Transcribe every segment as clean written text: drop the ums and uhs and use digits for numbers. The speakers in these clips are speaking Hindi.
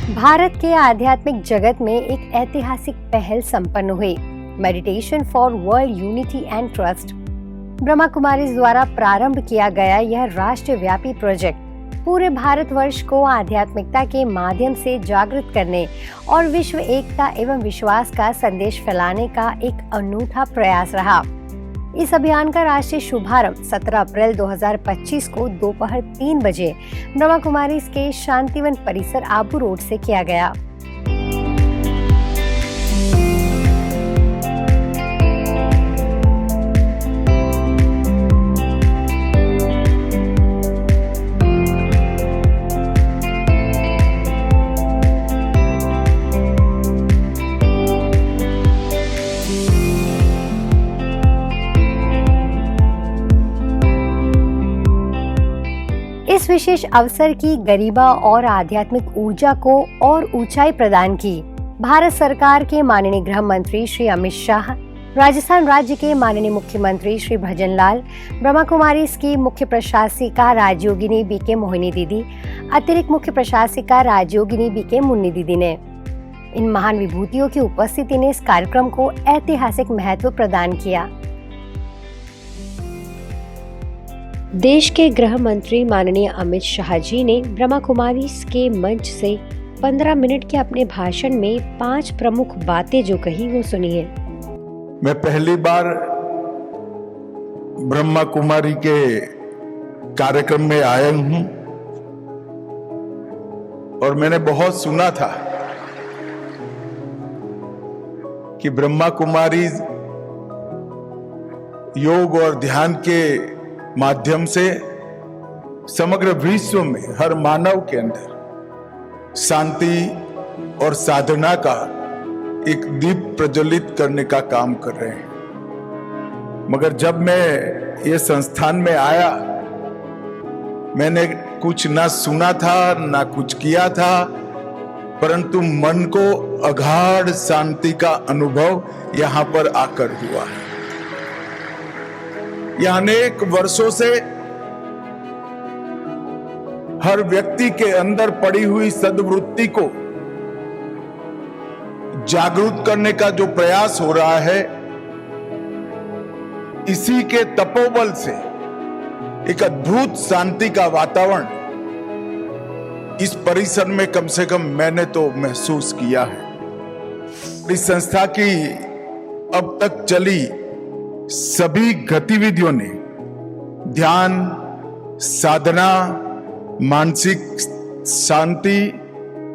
भारत के आध्यात्मिक जगत में एक ऐतिहासिक पहल संपन्न हुई। Meditation for world unity and trust Brahma Kumaris द्वारा प्रारंभ किया गया यह राष्ट्रव्यापी प्रोजेक्ट पूरे भारतवर्ष को आध्यात्मिकता के माध्यम से जागृत करने और विश्व एकता एवं विश्वास का संदेश फैलाने का एक अनूठा प्रयास रहा। इस अभियान का राष्ट्रीय शुभारंभ 17 अप्रैल 2025 को दोपहर 3 बजे ब्रह्मा कुमारीज के शांतिवन परिसर आबू रोड से किया गया। इस विशेष अवसर की गरिमा और आध्यात्मिक ऊर्जा को और ऊंचाई प्रदान की भारत सरकार के माननीय गृह मंत्री श्री अमित शाह, राजस्थान राज्य के माननीय मुख्यमंत्री श्री भजन लाल, ब्रह्मा कुमारीज की मुख्य प्रशासिका राजयोगिनी बीके मोहिनी दीदी, अतिरिक्त मुख्य प्रशासिका राजयोगिनी बीके मुन्नी दीदी ने। इन महान विभूतियों की उपस्थिति ने इस कार्यक्रम को ऐतिहासिक महत्व प्रदान किया। देश के गृह मंत्री माननीय अमित शाह जी ने ब्रह्मा कुमारीज के मंच से 15 मिनट के अपने भाषण में 5 प्रमुख बातें जो कही वो सुनिए। मैं पहली बार ब्रह्मा कुमारी के कार्यक्रम में आया हूं और मैंने बहुत सुना था कि ब्रह्मा कुमारीज योग और ध्यान के माध्यम से समग्र विश्व में हर मानव के अंदर शांति और साधना का एक दीप प्रज्वलित करने का काम कर रहे हैं। मगर जब मैं ये संस्थान में आया, मैंने कुछ ना सुना था ना कुछ किया था, परंतु मन को अगाध शांति का अनुभव यहां पर आकर हुआ है। यह अनेक वर्षों से हर व्यक्ति के अंदर पड़ी हुई सद्वृत्ति को जागरूक करने का जो प्रयास हो रहा है, इसी के तपोबल से एक अद्भुत शांति का वातावरण इस परिसर में कम से कम मैंने तो महसूस किया है। इस संस्था की अब तक चली सभी गतिविधियों ने ध्यान, साधना, मानसिक शांति,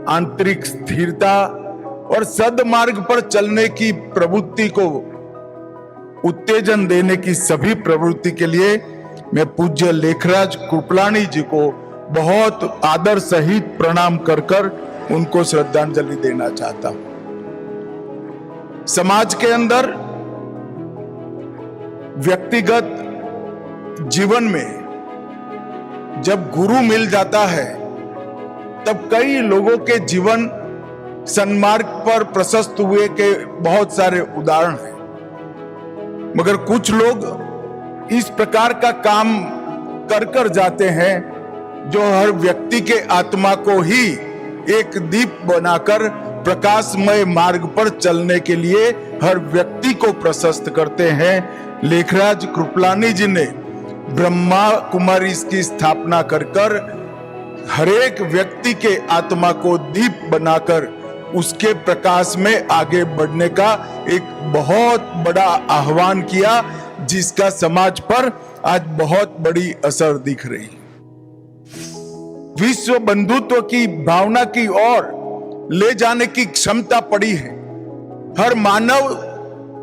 आंतरिक स्थिरता और सद्मार्ग पर चलने की प्रवृत्ति को उत्तेजन देने की सभी प्रवृत्ति के लिए मैं पूज्य लेखराज कृपलानी जी को बहुत आदर सहित प्रणाम कर उनको श्रद्धांजलि देना चाहता हूं। समाज के अंदर व्यक्तिगत जीवन में जब गुरु मिल जाता है, तब कई लोगों के जीवन सन्मार्ग पर प्रशस्त हुए के बहुत सारे उदाहरण हैं। मगर कुछ लोग इस प्रकार का काम कर जाते हैं जो हर व्यक्ति के आत्मा को ही एक दीप बनाकर प्रकाशमय मार्ग पर चलने के लिए हर व्यक्ति को प्रशस्त करते हैं। लेखराज कृपलानी जी ने ब्रह्मा कुमारीज की स्थापना कर हरेक व्यक्ति के आत्मा को दीप बनाकर उसके प्रकाश में आगे बढ़ने का एक बहुत बड़ा आह्वान किया, जिसका समाज पर आज बहुत बड़ी असर दिख रही है। विश्व बंधुत्व की भावना की ओर ले जाने की क्षमता पड़ी है। हर मानव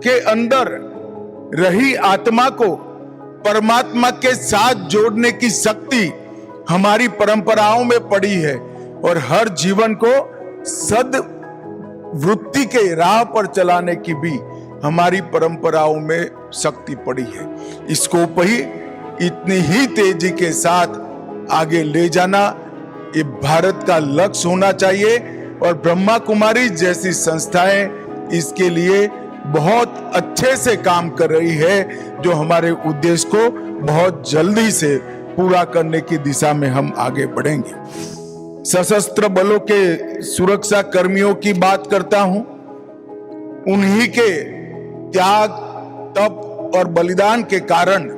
के अंदर रही आत्मा को परमात्मा के साथ जोड़ने की शक्ति हमारी परंपराओं में पड़ी है और हर जीवन को सद वृत्ति के राह पर चलाने की भी हमारी परंपराओं में शक्ति पड़ी है। इसको ही इतनी ही तेजी के साथ आगे ले जाना ये भारत का लक्ष्य होना चाहिए और ब्रह्मा कुमारी जैसी संस्थाएं इसके लिए बहुत अच्छे से काम कर रही है, जो हमारे उद्देश्य को बहुत जल्दी से पूरा करने की दिशा में हम आगे बढ़ेंगे। सशस्त्र बलों के सुरक्षा कर्मियों की बात करता हूं। उन्हीं के त्याग, तप और बलिदान के कारण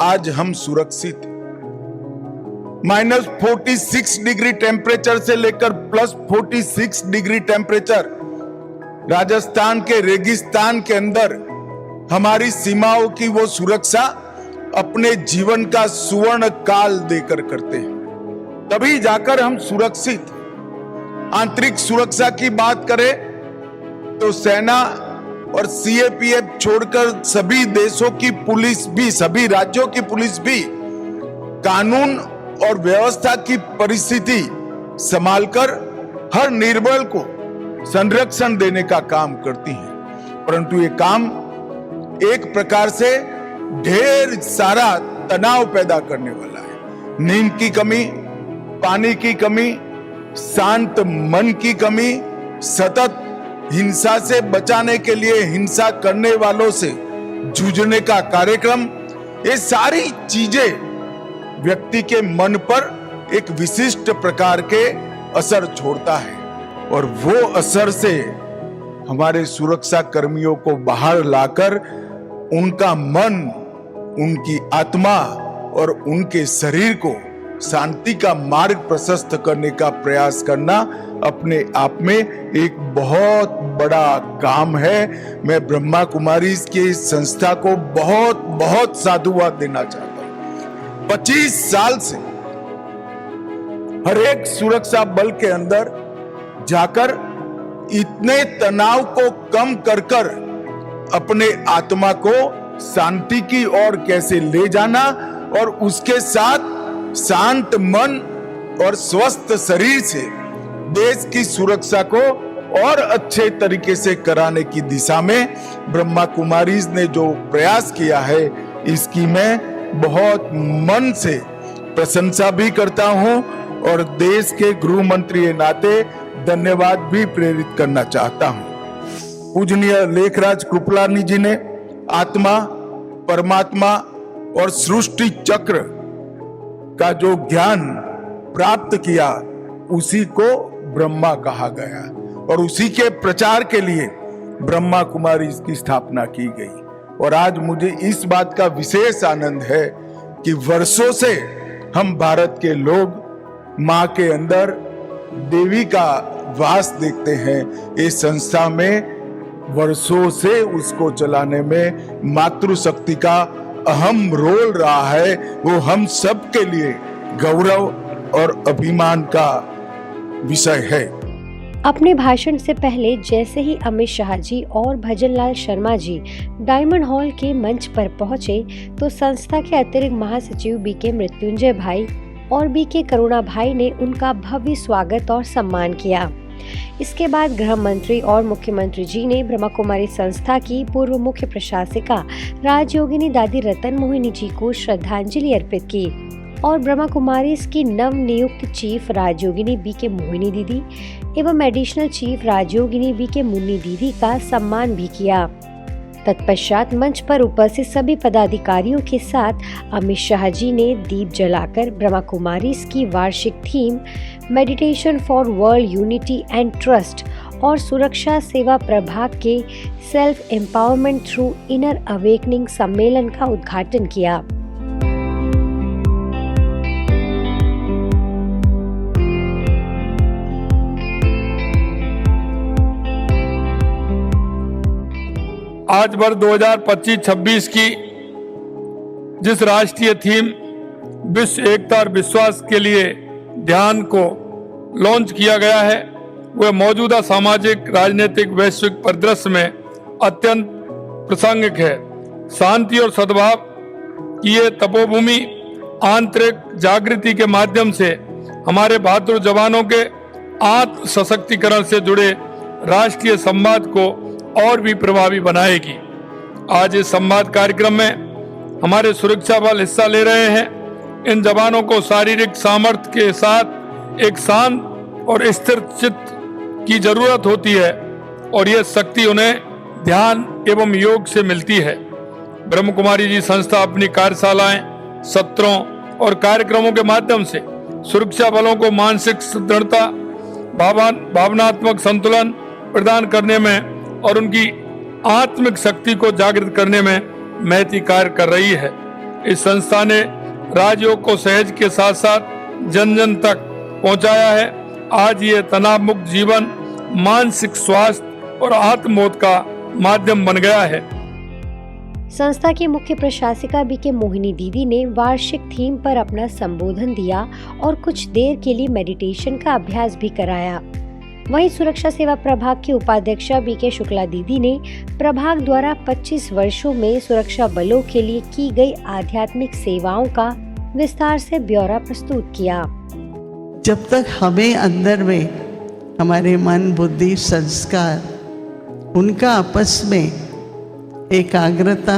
आज हम सुरक्षित हैं। -46 डिग्री टेम्परेचर से लेकर +46 डिग्री टेम्परेचर राजस्थान के रेगिस्तान के अंदर हमारी सीमाओं की वो सुरक्षा अपने जीवन का सुवर्ण काल देकर करते हैं, तभी जाकर हम सुरक्षित। आंतरिक सुरक्षा की बात करें तो सेना और सीएपीएफ छोड़कर सभी देशों की पुलिस भी, सभी राज्यों की पुलिस भी कानून और व्यवस्था की परिस्थिति संभालकर हर निर्बल को संरक्षण देने का काम करती है। परंतु ये काम एक प्रकार से ढेर सारा तनाव पैदा करने वाला है। नींद की कमी, पानी की कमी, शांत मन की कमी, सतत हिंसा से बचाने के लिए हिंसा करने वालों से जूझने का कार्यक्रम, ये सारी चीजें व्यक्ति के मन पर एक विशिष्ट प्रकार के असर छोड़ता है और वो असर से हमारे सुरक्षा कर्मियों को बाहर लाकर उनका मन, उनकी आत्मा और उनके शरीर को शांति का मार्ग प्रशस्त करने का प्रयास करना अपने आप में एक बहुत बड़ा काम है। मैं ब्रह्मा कुमारीज की इस संस्था को बहुत बहुत साधुवाद देना चाहता हूं। 25 साल से हर एक सुरक्षा बल के अंदर जाकर इतने तनाव को कम कर कर अपने आत्मा को शांति की ओर कैसे ले जाना और उसके साथ शांत मन और स्वस्थ शरीर से देश की सुरक्षा को और अच्छे तरीके से कराने की दिशा में ब्रह्मा कुमारीज ने जो प्रयास किया है, इसकी मैं बहुत मन से प्रशंसा भी करता हूं और देश के गृह मंत्री के नाते धन्यवाद भी प्रेरित करना चाहता हूं। पूजनीय लेखराज कृपलानी जी ने आत्मा, परमात्मा और सृष्टि चक्र का जो ज्ञान प्राप्त किया, उसी को ब्रह्मा कहा गया और उसी के प्रचार के लिए ब्रह्मा कुमारी की स्थापना की गई। और आज मुझे इस बात का विशेष आनंद है कि वर्षों से हम भारत के लोग मां के अंदर देवी का वास देखते हैं। इस संस्था में वर्षों से उसको चलाने में मातृशक्ति का अहम रोल रहा है। वो हम सब के लिए गौरव और अभिमान का विषय है। अपने भाषण से पहले जैसे ही अमित शाह जी और भजन लाल शर्मा जी डायमंड हॉल के मंच पर पहुंचे, तो संस्था के अतिरिक्त महासचिव बीके मृत्युंजय भाई और बीके करुणा भाई ने उनका भव्य स्वागत और सम्मान किया। इसके बाद गृह मंत्री और मुख्यमंत्री जी ने ब्रह्मा कुमारी संस्था की पूर्व मुख्य प्रशासिका राजयोगिनी दादी रतन मोहिनी जी को श्रद्धांजलि अर्पित की और ब्रह्मा कुमारी की नव नियुक्त चीफ राजयोगिनी बीके मोहिनी दीदी एवं एडिशनल चीफ राजयोगिनी बीके मुन्नी दीदी का सम्मान भी किया। तत्पश्चात मंच पर उपस्थित सभी पदाधिकारियों के साथ अमित शाह जी ने दीप जलाकर ब्रह्मा कुमारी की वार्षिक theme meditation for world unity and trust और सुरक्षा सेवा प्रभाग के self empowerment through inner awakening सम्मेलन का उद्घाटन किया। आज वर्ष 2025-26 की जिस राष्ट्रीय थीम विश्व एकता और विश्वास के लिए ध्यान को लॉन्च किया गया है, वह मौजूदा सामाजिक राजनीतिक वैश्विक परिदृश्य में अत्यंत प्रासंगिक है। शांति और सद्भाव की ये तपोभूमि आंतरिक जागृति के माध्यम से हमारे बहादुर जवानों के आत्म सशक्तिकरण से जुड़े राष्ट्रीय संवाद को और भी प्रभावी बनाएगी। आज इस संवाद कार्यक्रम में हमारे सुरक्षा बल हिस्सा ले रहे हैं। इन जवानों को शारीरिक सामर्थ्य के साथ एक शांत और स्थिर चित्त की जरूरत होती है और यह शक्ति उन्हें ध्यान एवं योग से मिलती है। ब्रह्म कुमारी जी संस्था अपनी कार्यशालाएं, सत्रों और कार्यक्रमों के माध्यम से सुरक्षा बलों को मानसिक दृढ़ता, भावनात्मक संतुलन प्रदान करने में और उनकी आत्मिक शक्ति को जागृत करने में महती कार्य कर रही है। इस संस्था ने राजयोग को सहज के साथ साथ जन जन तक पहुंचाया है। आज ये तनाव मुक्त जीवन, मानसिक स्वास्थ्य और आत्मबोध का माध्यम बन गया है। संस्था की मुख्य प्रशासिका बीके मोहिनी दीदी ने वार्षिक थीम पर अपना संबोधन दिया और कुछ देर के लिए मेडिटेशन का अभ्यास भी कराया। वहीं सुरक्षा सेवा प्रभाग की उपाध्यक्षा बीके शुक्ला दीदी ने प्रभाग द्वारा 25 वर्षों में सुरक्षा बलों के लिए की गई आध्यात्मिक सेवाओं का विस्तार से ब्यौरा प्रस्तुत किया। जब तक हमें अंदर में हमारे मन, बुद्धि, संस्कार, उनका आपस में एकाग्रता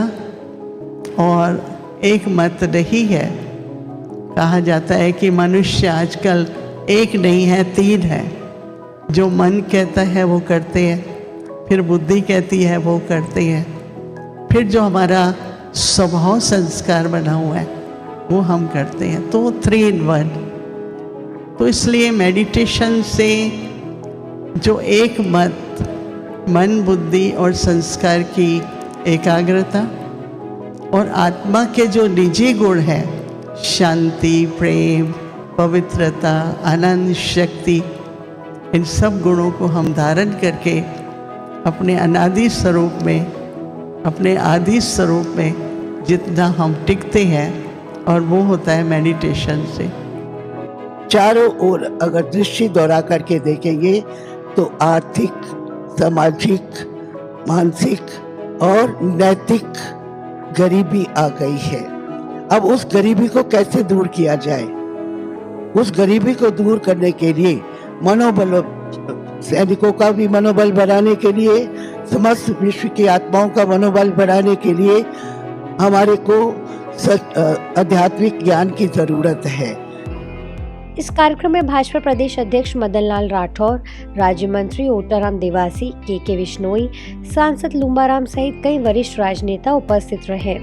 और एक मत नहीं है। कहा जाता है कि मनुष्य आजकल एक नहीं है, 3 है। जो मन कहता है वो करते हैं, फिर बुद्धि कहती है वो करते हैं, फिर जो हमारा स्वभाव संस्कार बना हुआ है वो हम करते हैं। तो 3 in 1। तो इसलिए मेडिटेशन से जो एक मत, मन, बुद्धि और संस्कार की एकाग्रता और आत्मा के जो निजी गुण हैं, शांति, प्रेम, पवित्रता, आनंद, शक्ति, इन सब गुणों को हम धारण करके अपने अनादि स्वरूप में, अपने आदि स्वरूप में जितना हम टिकते हैं, और वो होता है मेडिटेशन से। चारों ओर अगर दृष्टि दौड़ा करके देखेंगे तो आर्थिक, सामाजिक, मानसिक और नैतिक गरीबी आ गई है। अब उस गरीबी को कैसे दूर किया जाए? उस गरीबी को दूर करने के लिए मनोबल, सैनिकों का भी मनोबल बढ़ाने के लिए, समस्त विश्व की आत्माओं का मनोबल बढ़ाने के लिए हमारे को आध्यात्मिक ज्ञान की जरूरत है। इस कार्यक्रम में भाजपा प्रदेश अध्यक्ष मदन लाल राठौर, राज्य मंत्री ओटाराम देवासी, के विश्नोई, सांसद लुम्बाराम सहित कई वरिष्ठ राजनेता उपस्थित रहे।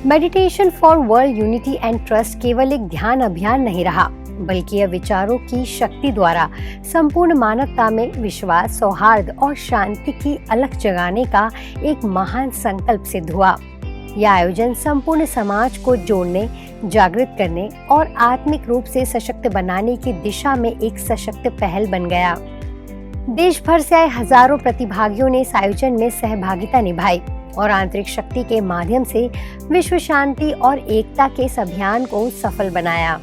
Meditation for world unity and trust केवल एक ध्यान अभियान नहीं रहा, बल्कि यह विचारों की शक्ति द्वारा संपूर्ण मानवता में विश्वास, सौहार्द और शांति की अलख जगाने का एक महान संकल्प सिद्ध हुआ। यह आयोजन संपूर्ण समाज को जोड़ने, जागृत करने और आत्मिक रूप से सशक्त बनाने की दिशा में एक सशक्त पहल बन गया। देश भर से आए हजारों प्रतिभागियों ने इस आयोजन में सहभागिता निभाई और आंतरिक शक्ति के माध्यम से विश्व शांति और एकता के इस अभियान को सफल बनाया।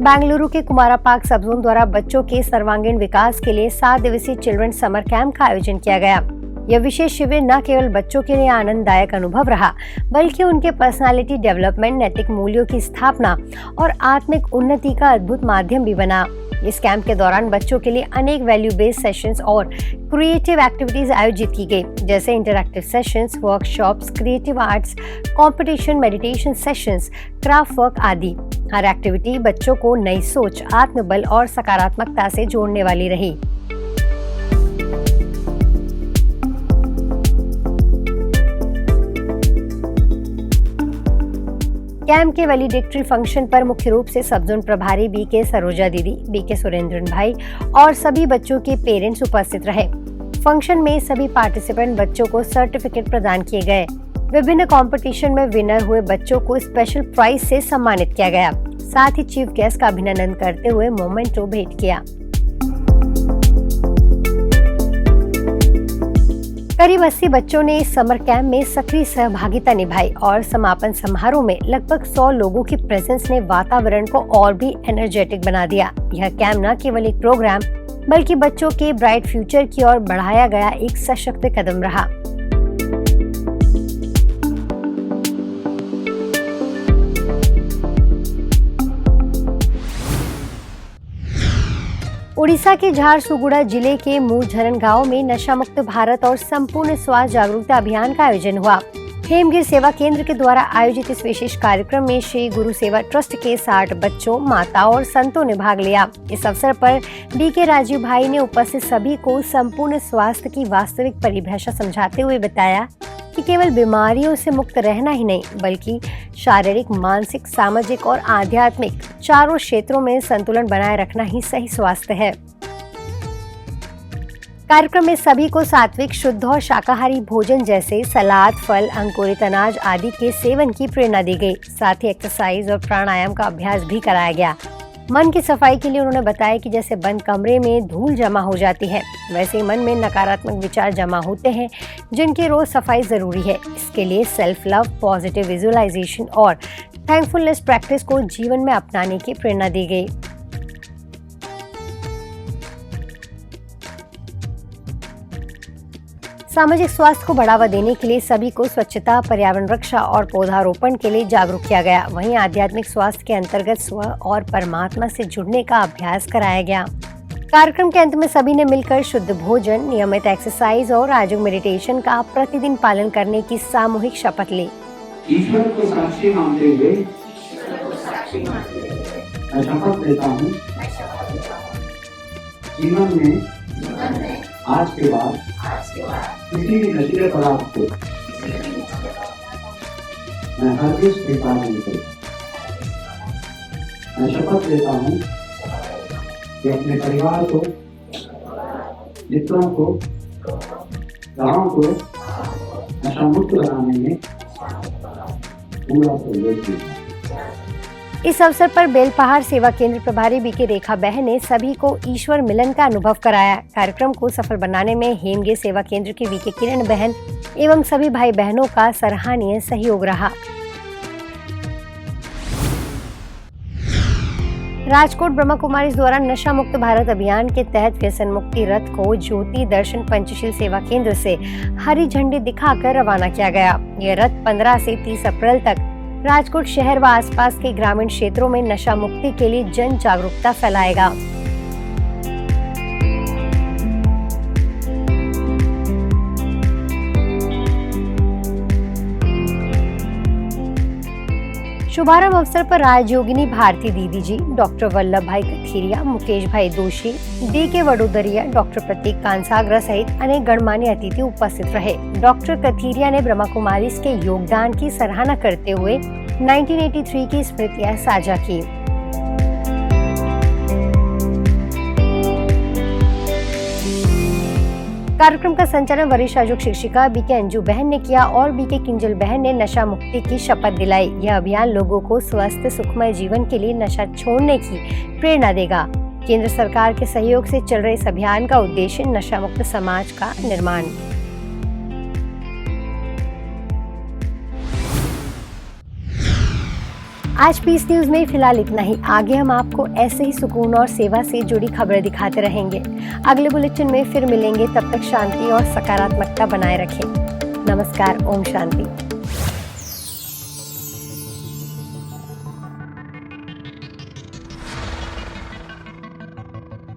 बेंगलुरु के कुमारापाक सब जोन द्वारा बच्चों के सर्वांगीण विकास के लिए 7 दिवसीय चिल्ड्रन समर कैंप का आयोजन किया गया। यह विशेष शिविर न केवल बच्चों के लिए आनंददायक अनुभव रहा, बल्कि उनके पर्सनालिटी डेवलपमेंट, नैतिक मूल्यों की स्थापना और आत्मिक उन्नति का अद्भुत माध्यम भी बना। इस कैंप के दौरान बच्चों के लिए अनेक वैल्यू बेस्ड सेशंस और क्रिएटिव एक्टिविटीज आयोजित की गई, जैसे interactive sessions, workshops, creative arts competition, meditation sessions, craft work आदि। हर एक्टिविटी बच्चों को नई सोच, आत्मबल और सकारात्मकता से जोड़ने वाली रही। कैंप के वैलिडिक्टरी फंक्शन पर मुख्य रूप से सब जोन प्रभारी बीके सरोजा दीदी, बीके सुरेंद्रन भाई और सभी बच्चों के पेरेंट्स उपस्थित रहे। फंक्शन में सभी पार्टिसिपेंट बच्चों को सर्टिफिकेट प्रदान किए गए। विभिन्न कंपटीशन में विनर हुए बच्चों को स्पेशल प्राइज से सम्मानित किया गया। साथ ही चीफ गेस्ट का अभिनंदन करते हुए मोमेंटो भेंट किया। करीब 80 बच्चों ने इस समर कैंप में सक्रिय सहभागिता निभाई और समापन समारोह में लगभग 100 लोगों की प्रेजेंस ने वातावरण को और भी एनर्जेटिक बना दिया। यह कैंप न केवल एक प्रोग्राम बल्कि बच्चों के ब्राइट फ्यूचर की ओर बढ़ाया गया एक सशक्त कदम रहा। उड़ीसा के झारसुगुड़ा जिले के मूझरन गांव में नशा मुक्त भारत और संपूर्ण स्वास्थ्य जागरूकता अभियान का आयोजन हुआ। हेमगिर सेवा केंद्र के द्वारा आयोजित इस विशेष कार्यक्रम में श्री गुरु सेवा ट्रस्ट के 60 बच्चों, माताओं और संतों ने भाग लिया। इस अवसर पर बीके राजीव भाई ने उपस्थित सभी को संपूर्ण स्वास्थ्य की वास्तविक परिभाषा समझाते हुए बताया कि केवल बीमारियों से मुक्त रहना ही नहीं, बल्कि शारीरिक, मानसिक, सामाजिक और आध्यात्मिक चारों क्षेत्रों में संतुलन बनाए रखना ही सही स्वास्थ्य है। कार्यक्रम में सभी को सात्विक, शुद्ध और शाकाहारी भोजन जैसे सलाद, फल, अंकुरित अनाज आदि के सेवन की प्रेरणा दी गई। साथ ही एक्सरसाइज और प्राणायाम का अभ्यास भी कराया गया। मन की सफाई के लिए उन्होंने बताया कि जैसे बंद कमरे में धूल जमा हो जाती है, वैसे ही मन में नकारात्मक विचार जमा होते हैं, जिनकी रोज सफाई जरूरी है। इसके लिए सेल्फ लव, पॉजिटिव विजुअलाइजेशन और थैंकफुलनेस प्रैक्टिस को जीवन में अपनाने की प्रेरणा दी गई। सामाजिक स्वास्थ्य को बढ़ावा देने के लिए सभी को स्वच्छता, पर्यावरण रक्षा और पौधारोपण के लिए जागरूक किया गया। वहीं आध्यात्मिक स्वास्थ्य के अंतर्गत स्व और परमात्मा से जुड़ने का अभ्यास कराया गया। कार्यक्रम के अंत में सभी ने मिलकर शुद्ध भोजन, नियमित एक्सरसाइज और राजयोग मेडिटेशन का प्रतिदिन पालन करने की सामूहिक शपथ ली। ईश्वर को साक्षी मानते हुए मैं शपथ लेता हूँ जीवन में आज के बाद किसी भी नशीले पदार्थ को मैं हरगिज़ स्वीकार नहीं करूँगा। मैं शपथ लेता हूँ कि अपने परिवार को, मित्रों को, गांव को नशा मुक्त बनाने में पूरा सहयोग दूंगा। इस अवसर पर बेलपहाड़ सेवा केंद्र प्रभारी बीके रेखा बहन ने सभी को ईश्वर मिलन का अनुभव कराया। कार्यक्रम को सफल बनाने में हेमगिर सेवा केंद्र की बीके किरण बहन एवं सभी भाई बहनों का सराहनीय सहयोग रहा। राजकोट ब्रह्मा कुमारीज द्वारा नशा मुक्त भारत अभियान के तहत व्यसन मुक्ति रथ को ज्योति दर्शन पंचशील सेवा केंद्र से हरी झंडी दिखाकर रवाना किया गया। यह रथ 15 से 30 अप्रैल तक राजकोट शहर व आसपास के ग्रामीण क्षेत्रों में नशा मुक्ति के लिए जन जागरूकता फैलाएगा। शुभारंभ अवसर पर राजयोगिनी भारती दीदी जी, डॉक्टर वल्लभ भाई कथीरिया, मुकेश भाई दोषी, बीके वडोदरिया, डॉक्टर प्रतीक कांसागरा सहित अनेक गणमान्य अतिथि उपस्थित रहे। डॉक्टर कथीरिया ने ब्रह्मा कुमारीज के योगदान की सराहना करते हुए 1983 की स्मृतियां साझा की। कार्यक्रम का संचालन वरिष्ठ राजयोग शिक्षिका बीके अंजू बहन ने किया और बीके किंजल बहन ने नशा मुक्ति की शपथ दिलाई। यह अभियान लोगों को स्वस्थ सुखमय जीवन के लिए नशा छोड़ने की प्रेरणा देगा। केंद्र सरकार के सहयोग से चल रहे इस अभियान का उद्देश्य नशा मुक्त समाज का निर्माण। आज पीस न्यूज में फिलहाल इतना ही। आगे हम आपको ऐसे ही सुकून और सेवा से जुड़ी खबरें दिखाते रहेंगे। अगले बुलेटिन में फिर मिलेंगे, तब तक शांति और सकारात्मकता बनाए रखें। नमस्कार, ओम शांति।